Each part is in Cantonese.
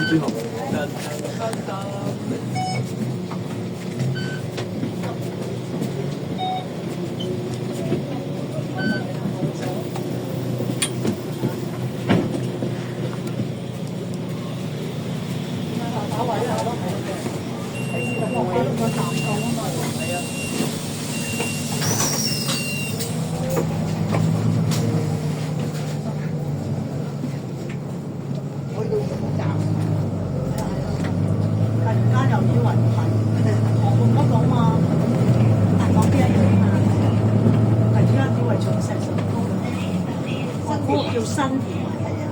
最後。叫新田係啊，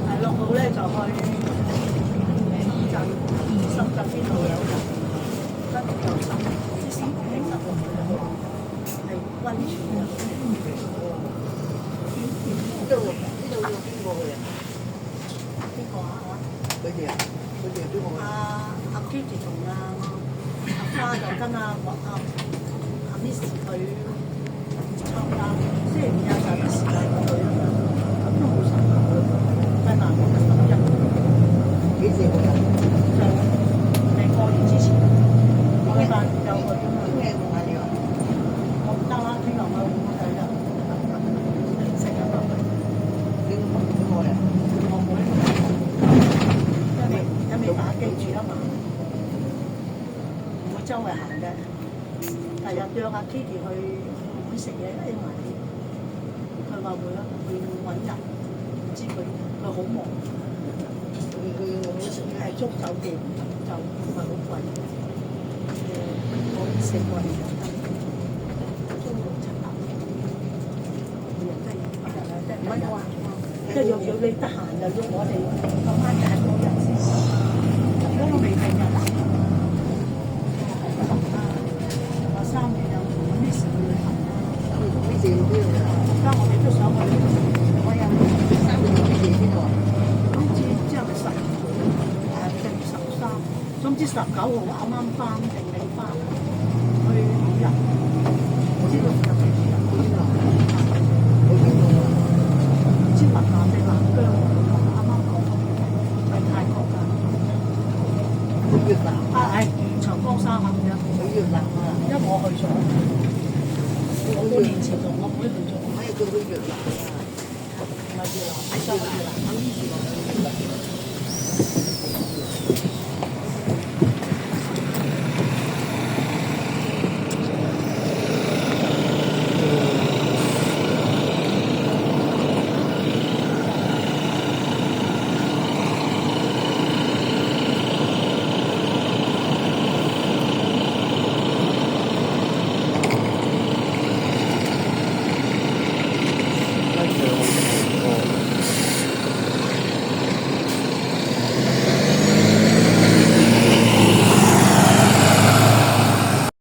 係落到咧就去深圳，深圳邊度有人，跟住就10幾10個係溫泉啊。呢度要邊個嘅？邊個啊？佢哋係邊個？阿 Kitty 同阿花就跟阿Miss 佢參加，星期5就Miss 帶我去啊嘛，咁都好深刻嘅，喺南港嘅11。幾時去啊？就未過年之前，我禮拜5就去啊嘛。咩同啊你話？我唔得啦，聽日我睇啦。食啊嘛。你我啊？我妹。因為打機住啊嘛，唔會周圍行嘅。第日約阿 Kitty 去澳門食嘢，因為佢話會啊，會揾人，唔知佢好忙。佢澳門食嘢係租酒店，就唔係好貴，可以4個人一間，租6、7百，每日都係200，唔係話，即係約你得閒就約我哋今晚揀嗰日先，嗰個未定日啊。3月有啲時去旅行啦，呢時邊度啊？而家我哋都想去，我有3月呢時邊度啊？好似之後咪10月13，總之19號啱啱翻定未翻去5日，唔知道入幾日去邊度？去邊度啊？唔知雲南定南疆，啱啱講去泰國㗎。去越南啊？係長江沙峽嘅。去越南啊？因為我去咗，好多年前同我妹去咗。可以叫去越南啊？唔係越南，喺越南，喺呢處落去越南。